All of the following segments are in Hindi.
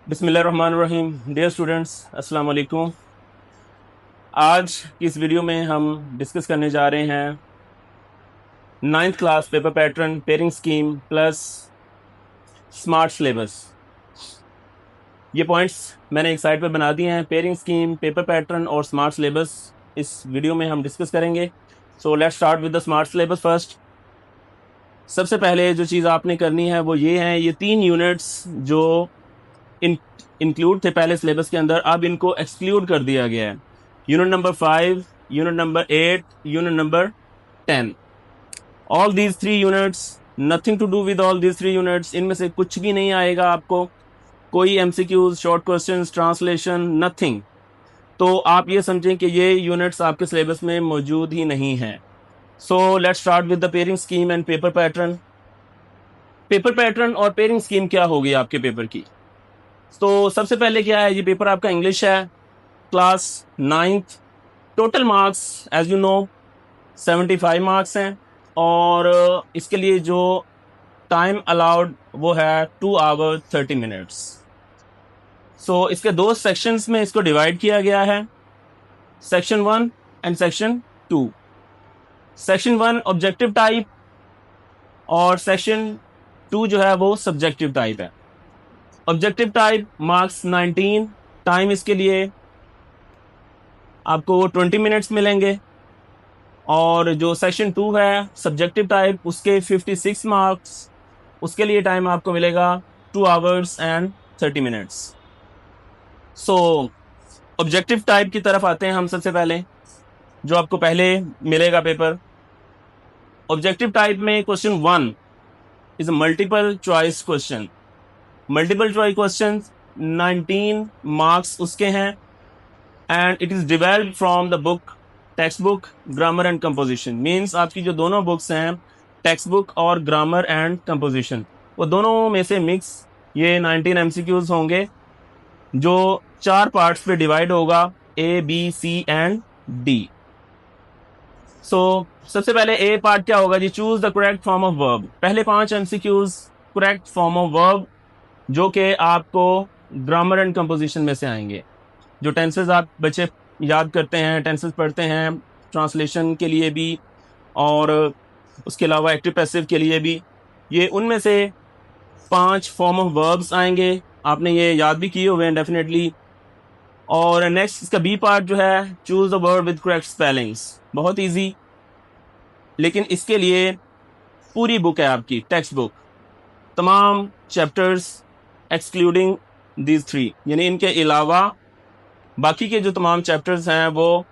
बिस्मिल्लाहिर्रहमानिर्रहीम। डियर स्टूडेंट्स, अस्सलाम वालेकुम। आज की इस वीडियो में हम डिस्कस करने जा रहे हैं ninth class paper pattern, pairing scheme plus smart syllabus. ये पॉइंट्स मैंने एक साइड पर बना दिए हैं। पेयरिंग स्कीम, पेपर पैटर्न और स्मार्ट सिलेबस इस वीडियो में हम डिस्कस करेंगे। So let's start with the smart syllabus first. सबसे पहले जो चीज़ आपने करनी है वो ये है, ये 3 यूनिट्स जो इंक्लूड थे पहले सिलेबस के अंदर, अब इनको एक्सक्लूड कर दिया गया है। Unit number 5, unit number 8, unit number 10। All these 3 units, nothing to do with all these 3 units. इनमें से कुछ भी नहीं आएगा आपको, कोई MCQs, short questions, translation, nothing. तो आप ये समझें कि ये यूनिट्स आपके सिलेबस में मौजूद ही नहीं है। So let's start with the pairing scheme and paper pattern. Paper pattern और पेयरिंग स्कीम क्या होगी आपके पेपर की? तो सबसे पहले क्या है, ये पेपर आपका इंग्लिश है, class 9th। Total marks as you know 75 marks हैं और इसके लिए जो टाइम अलाउड वो है 2 आवर 30 मिनट्स। सो इसके 2 सेक्शंस में इसको डिवाइड किया गया है, section 1 and section 2। Section 1 objective type और सेक्शन 2 जो है वो सब्जेक्टिव टाइप है। ऑब्जेक्टिव टाइप मार्क्स 19, टाइम इसके लिए आपको 20 मिनट्स मिलेंगे। और जो सेक्शन 2 है सब्जेक्टिव टाइप, उसके 56 मार्क्स, उसके लिए टाइम आपको मिलेगा 2 hours and 30 minutes. So objective type की तरफ आते हैं हम। सबसे पहले जो आपको पहले मिलेगा पेपर, ऑब्जेक्टिव टाइप में question 1 is a multiple choice question. Multiple choice question 19 marks उसके हैं and it is डिवेल्ड from the book text book grammar and composition. Means आपकी जो दोनों बुक्स हैं, टेक्स्ट बुक और ग्रामर एंड कंपोजिशन, वो दोनों में से मिक्स ये 19 एमसीक्यूज होंगे जो 4 पार्ट्स पे डिवाइड होगा, A B C and D. So सबसे पहले ए पार्ट क्या होगा जी, choose the correct form of verb. पहले 5 MCQs correct form of verb जो कि आपको ग्रामर एंड कंपोजिशन में से आएंगे। जो टेंसेज आप बच्चे याद करते हैं, टेंसेज पढ़ते हैं ट्रांसलेशन के लिए भी और उसके अलावा एक्टिव पैसिव के लिए भी, ये उनमें से 5 फॉर्म ऑफ वर्ब्स आएंगे। आपने ये याद भी किए हुए हैं डेफिनेटली। और नेक्स्ट इसका बी पार्ट जो है, choose the word with correct spellings. बहुत इजी, लेकिन इसके लिए पूरी बुक है आपकी टेक्स्ट बुक, तमाम चैप्टर्स एक्सक्लूडिंग दीज 3, यानी इनके अलावा बाकी के जो तमाम चैप्टर्स हैं वो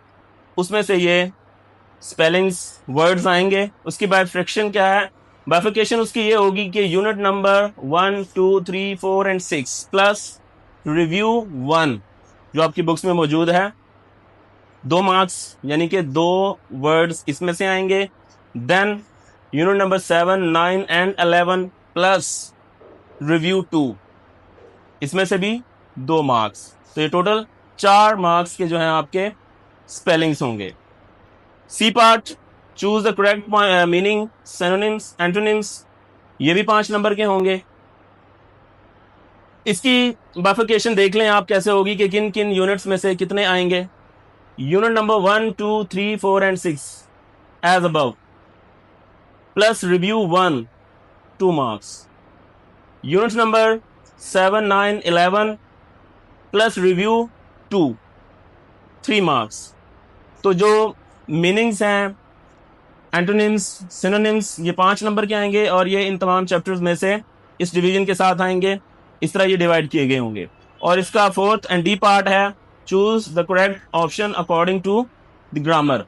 उसमें से ये स्पेलिंग्स वर्ड्स आएंगे। उसकी बाइफिकेशन क्या है, बाइफिकेशन उसकी ये होगी कि unit number 1, 2, 3, 4 and 6 plus review 1 जो आपकी बुक्स में मौजूद है, 2 मार्क्स यानी कि 2 वर्ड्स इसमें से आएंगे। Then unit number 7, 9 and 11 plus review 2, इसमें से भी 2 मार्क्स। तो ये टोटल 4 मार्क्स के जो हैं आपके स्पेलिंग्स होंगे। C part, choose the correct meaning, synonyms, antonyms, ये भी 5 नंबर के होंगे। इसकी बाइफिकेशन देख लें आप कैसे होगी कि किन किन यूनिट्स में से कितने आएंगे। Unit number 1, 2, 3, 4 and 6 as above plus review 1, 2 marks. Unit number 7, 9, 11 plus review 2, 3 marks. तो जो मीनिंग्स हैं, एंटोनिम्स, सिनोनिम्स, ये 5 नंबर के आएंगे और ये इन तमाम चैप्टर्स में से इस डिवीजन के साथ आएंगे। इस तरह ये डिवाइड किए गए होंगे। और इसका 4th एंड डी पार्ट है, choose the correct option according to the grammar.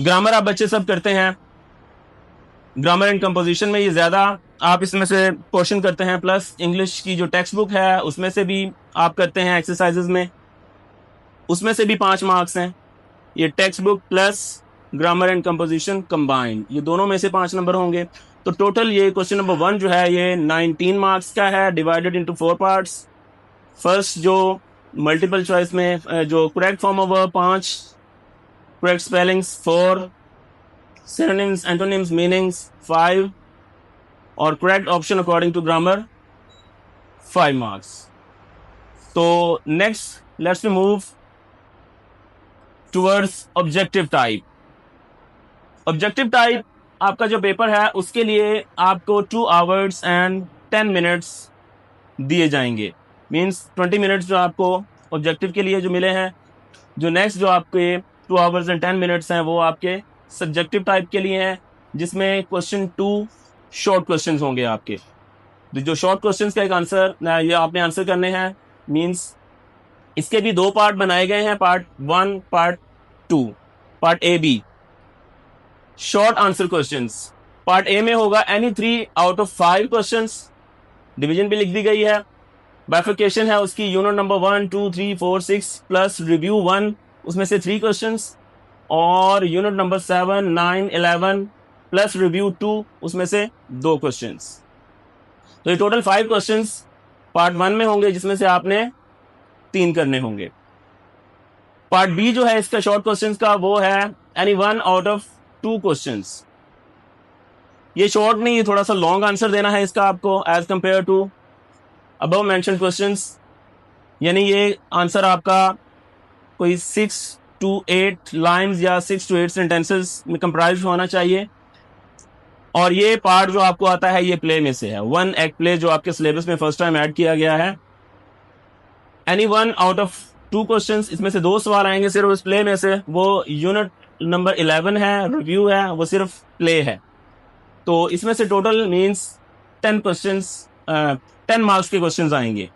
Grammar आप बच्चे सब करते हैं, ग्रामर एंड कंपोजिशन में ये ज्यादा आप इसमें से क्वेश्चन करते हैं, प्लस इंग्लिश की जो टेक्स्ट बुक है उसमें से भी आप करते हैं एक्सरसाइजेज में, उसमें से भी 5 मार्क्स हैं। ये text book plus grammar and composition combined, ये दोनों में से 5 नंबर होंगे। तो टोटल ये क्वेश्चन नंबर 1 जो है ये 19 मार्क्स का है, डिवाइडेड इनटू 4 पार्ट्स। फर्स्ट जो मल्टीपल चॉइस में जो correct form of verb 5, correct spellings 4, synonyms, antonyms, meanings 5 और correct option according to grammar 5 marks. So next, let's move towards objective type. Objective type आपका जो पेपर है उसके लिए आपको 2 hours and 10 minutes दिए जाएंगे. मीन्स 20 मिनट्स जो आपको ऑब्जेक्टिव के लिए जो मिले हैं. जो नेक्स्ट जो आपके 2 hours and 10 minutes हैं वो आपके सब्जेक्टिव टाइप के लिए हैं, जिसमें क्वेश्चन 2 शॉर्ट क्वेश्चंस होंगे आपके. जो शॉर्ट क्वेश्चंस का एक आंसर ये आपने आंसर करने हैं. मीन्स इसके भी 2 पार्ट बनाए गए हैं, part 1 part 2. Part A B short answer questions. Part A में होगा any 3 out of 5 questions. Division भी लिख दी गई है. बाइफिकेशन है उसकी यूनिट नंबर 1 2 3 4 6 प्लस रिव्यू 1 उसमें से 3 क्वेश्चंस, और यूनिट नंबर 7 9 11 प्लस रिव्यू 2 उसमें से 2 क्वेश्चंस. तो ये टोटल 5 क्वेश्चंस पार्ट 1 में होंगे, जिसमें से आपने 3 करने होंगे. पार्ट बी जो है इसका शॉर्ट क्वेश्चंस का वो है एनी 1 out of 2 क्वेश्चंस. ये शॉर्ट नहीं, ये थोड़ा सा लॉन्ग आंसर देना है इसका आपको as compare to above mention questions. यानी ये आंसर आपका कोई 6 to 8 लाइन्स या 6 to 8 सेंटेंसेस में कंप्राइज होना चाहिए. और ये पार्ट जो आपको आता है ये प्ले में से है. 1 एक्ट प्ले जो आपके सिलेबस में फर्स्ट टाइम ऐड किया गया है. एनी 1 out of 2 क्वेश्चंस, इसमें से 2 सवाल आएंगे सिर्फ उस प्ले में से. वो यूनिट नंबर 11 है, रिव्यू है, वो सिर्फ प्ले है. तो इसमें से टोटल मीन्स 10 क्वेश्चंस 10 मार्क्स के क्वेश्चंस आएंगे.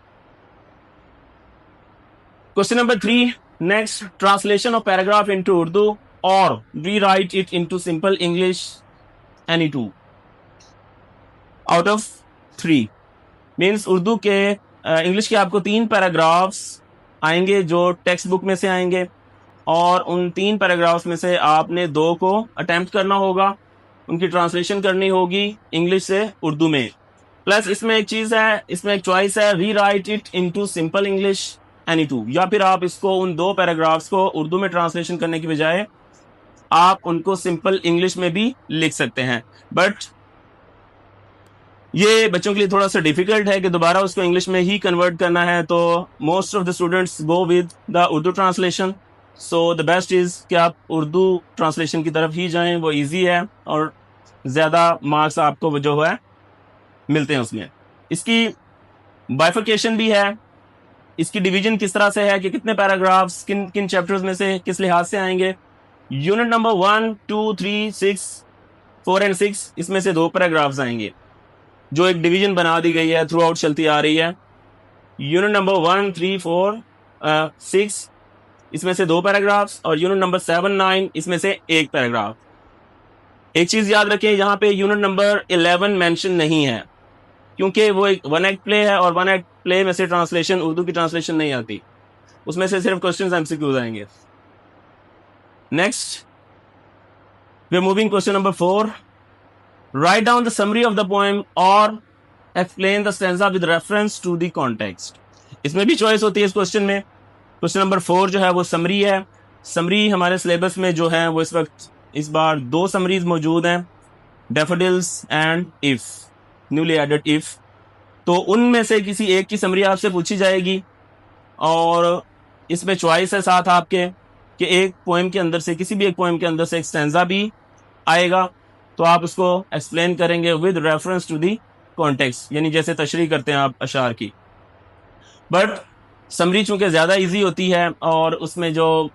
Question number 3 next, translation of paragraph into Urdu और rewrite it into simple English any 2 out of 3. Means Urdu के इंग्लिश के आपको 3 पैराग्राफ्स आएंगे जो टेक्स्ट बुक में से आएंगे, और उन 3 पैराग्राफ्स में से आपने 2 को अटेम्प्ट करना होगा, उनकी ट्रांसलेशन करनी होगी इंग्लिश से उर्दू में. प्लस इसमें एक चीज़ है, इसमें एक चॉइस है, rewrite it into simple English any 2. या फिर आप इसको उन 2 पैराग्राफ्स को उर्दू में ट्रांसलेशन करने की बजाय आप उनको सिंपल इंग्लिश में भी लिख सकते हैं. बट ये बच्चों के लिए थोड़ा सा डिफिकल्ट है कि दोबारा उसको इंग्लिश में ही कन्वर्ट करना है. तो most of the students go with the Urdu translation. So the best is कि आप उर्दू ट्रांसलेशन की तरफ ही जाएं, वो इजी है और ज़्यादा मार्क्स आपको जो है मिलते हैं उसमें. इसकी बाइफिकेशन भी है, इसकी डिवीजन किस तरह से है कि कितने पैराग्राफ्स किन किन चैप्टर्स में से किस लिहाज से आएंगे. यूनिट नंबर 1 2 3 6 4 एंड 6 इसमें से 2 पैराग्राफ्स आएंगे, जो एक डिवीजन बना दी गई है, थ्रू आउट चलती आ रही है. यूनिट नंबर 1 3 4 6 इसमें से 2 पैराग्राफ्स, और यूनिट नंबर 7 9 इसमें से 1 पैराग्राफ. एक चीज़ याद रखें, यहाँ पे यूनिट नंबर 11 मेंशन नहीं है, क्योंकि वो एक 1 एक्ट प्ले है, और 1 एक्ट प्ले में से ट्रांसलेशन उर्दू की ट्रांसलेशन नहीं आती, उसमें से सिर्फ क्वेश्चंस एमसीक्यूज आएंगे. Next we are moving question number 4. Write down the summary of the poem और explain the stanza with reference to the context. इसमें भी चॉइस होती है इस क्वेश्चन में. क्वेश्चन नंबर 4 जो है वो समरी है. समरी हमारे सिलेबस में जो है वो इस वक्त इस बार 2 समरीज मौजूद हैं, daffodils and if, newly added if. तो उनमें से किसी एक की समरी आपसे पूछी जाएगी, और इसमें चॉइस है साथ आपके कि एक पोएम के अंदर से, किसी भी एक पोएम के अंदर से एक स्टैंजा भी आएगा, तो आप उसको एक्सप्लेन करेंगे with reference to the context, यानी जैसे तशरीह करते हैं आप अशार की. बट समरी चूँकि ज़्यादा इजी होती है और उसमें जो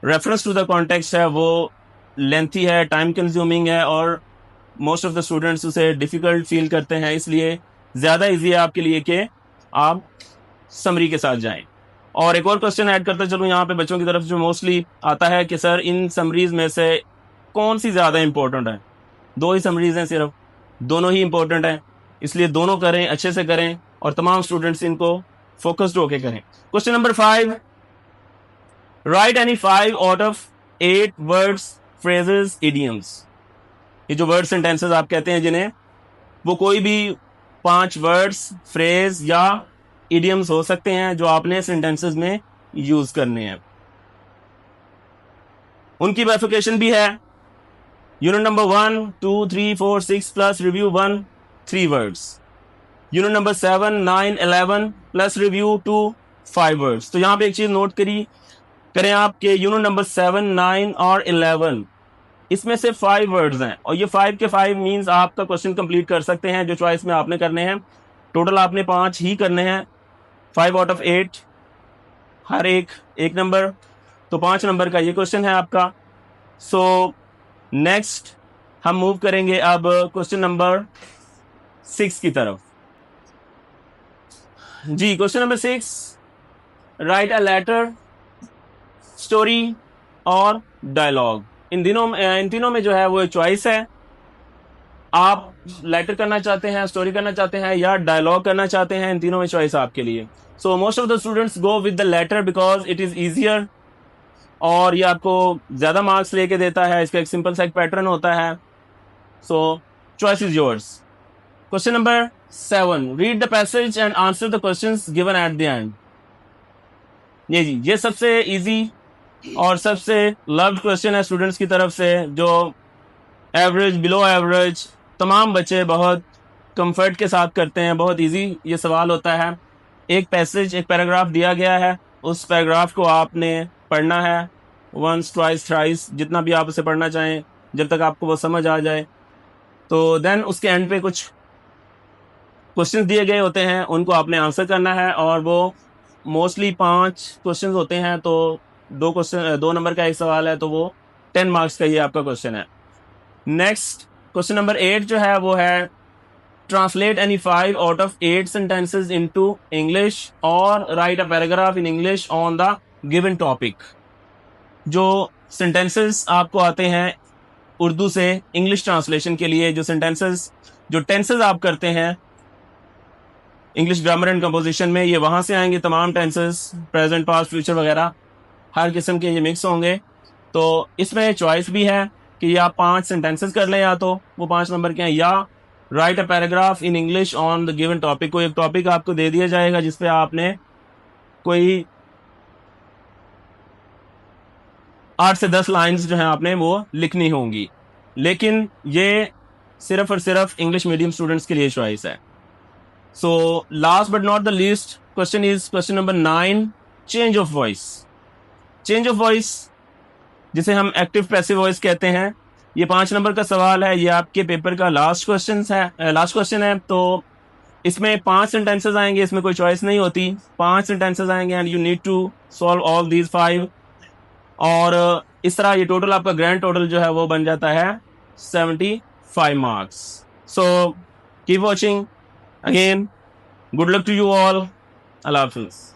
रेफरेंस टू द कॉन्टेक्स्ट है वो लेंथी है, टाइम कंज्यूमिंग है, और मोस्ट ऑफ द स्टूडेंट्स उसे डिफ़िकल्ट फील करते हैं. इसलिए ज़्यादा इजी है आपके लिए कि आप समरी के साथ जाएं. और एक और क्वेश्चन ऐड करते चलूँ यहाँ पे बच्चों की तरफ, जो मोस्टली आता है कि सर इन समरीज़ में से कौन सी ज़्यादा इंपॉर्टेंट है. 2 ही समरीज़ हैं सिर्फ, दोनों ही इंपॉर्टेंट हैं, इसलिए दोनों करें, अच्छे से करें, और तमाम स्टूडेंट्स इनको फोकस्ड होके करें. Question number 5, right any 5 out of 8 words phrases idioms. ये जो वर्ड सेंटेंसेस आप कहते हैं जिन्हें, वो कोई भी 5 वर्ड्स फ्रेज या इडियम्स हो सकते हैं जो आपने सेंटेंसेस में यूज करने हैं. उनकी बाइफिकेशन भी है. Unit number 1 2 3 4 6 plus review 1 3 words. Unit number 7, 9, 11 plus review two 5 words. तो यहाँ पे एक चीज नोट करें आपके यूनिट नंबर 7, 9 और 11 इसमें से 5 वर्ड्स हैं और ये 5 के 5 मींस आपका क्वेश्चन कंप्लीट कर सकते हैं जो चॉइस में आपने करने हैं। टोटल आपने 5 ही करने हैं, 5 आउट ऑफ 8, हर एक नंबर, तो 5 नंबर का ये क्वेश्चन है आपका। सो नेक्स्ट हम मूव करेंगे अब क्वेश्चन नंबर 6 की तरफ। जी question number 6, write a letter, story और डायलॉग। इन तीनों में जो है वो चॉइस है, आप लेटर करना चाहते हैं, स्टोरी करना चाहते हैं या डायलॉग करना चाहते हैं, इन तीनों में चॉइस आपके लिए। So most of the students go with the latter because it is easier और ये आपको ज्यादा मार्क्स लेके देता है, इसका एक सिंपल सा एक पैटर्न होता है। सो choice is yours. Question number 7, read the passage and answer the questions given at the end. ये जी ये सबसे इजी और सबसे लव्ड क्वेश्चन है स्टूडेंट्स की तरफ से, जो एवरेज, बिलो एवरेज तमाम बच्चे बहुत कंफर्ट के साथ करते हैं। बहुत इजी ये सवाल होता है। एक पैसेज, एक पैराग्राफ दिया गया है, उस पैराग्राफ को आपने पढ़ना है वंस, ट्वाइस, थ्राइस, जितना भी आप उसे पढ़ना चाहें जब तक आपको वो समझ आ जाए। तो देन उसके एंड पे कुछ क्वेश्चंस दिए गए होते हैं, उनको आपने आंसर करना है और वो मोस्टली 5 क्वेश्चंस होते हैं। तो 2 नंबर का एक सवाल है, तो वो 10 मार्क्स का ये आपका क्वेश्चन है। नेक्स्ट क्वेश्चन नंबर 8 जो है वो है translate any 5 out of 8 sentences into English और write a paragraph in English on the given topic. जो सेंटेंसेस आपको आते हैं उर्दू से इंग्लिश ट्रांसलेशन के लिए, जो सेंटेंसेस, जो टेंसेस आप करते हैं इंग्लिश ग्रामर एंड कंपोजिशन में, ये वहां से आएंगे। तमाम टेंसेस, प्रेजेंट, पास्ट, फ्यूचर वगैरह हर किस्म के ये मिक्स होंगे। तो इसमें चॉइस भी है कि या 5 सेंटेंसेस कर लें, या तो वो 5 नंबर के हैं, या right a paragraph in English on the given topic. कोई एक टॉपिक आपको दे दिया जाएगा जिसपे आपने कोई 8 से 10 लाइंस जो है आपने वो लिखनी होंगी, लेकिन ये सिर्फ और सिर्फ इंग्लिश मीडियम स्टूडेंट्स के लिए चॉइस है। So last but not the least question is question number 9, change of voice. Change of voice जिसे हम एक्टिव पैसिव वॉइस कहते हैं, ये 5 नंबर का सवाल है। ये आपके पेपर का लास्ट क्वेश्चन है। तो इसमें 5 सेंटेंसेस आएंगे, इसमें कोई चॉइस नहीं होती। 5 सेंटेंसेस आएंगे and you need to solve all these 5, और इस तरह ये टोटल आपका ग्रैंड टोटल जो है वो बन जाता है 75 marks. So keep watching again, good luck to you all, अल्लाह हाफिज।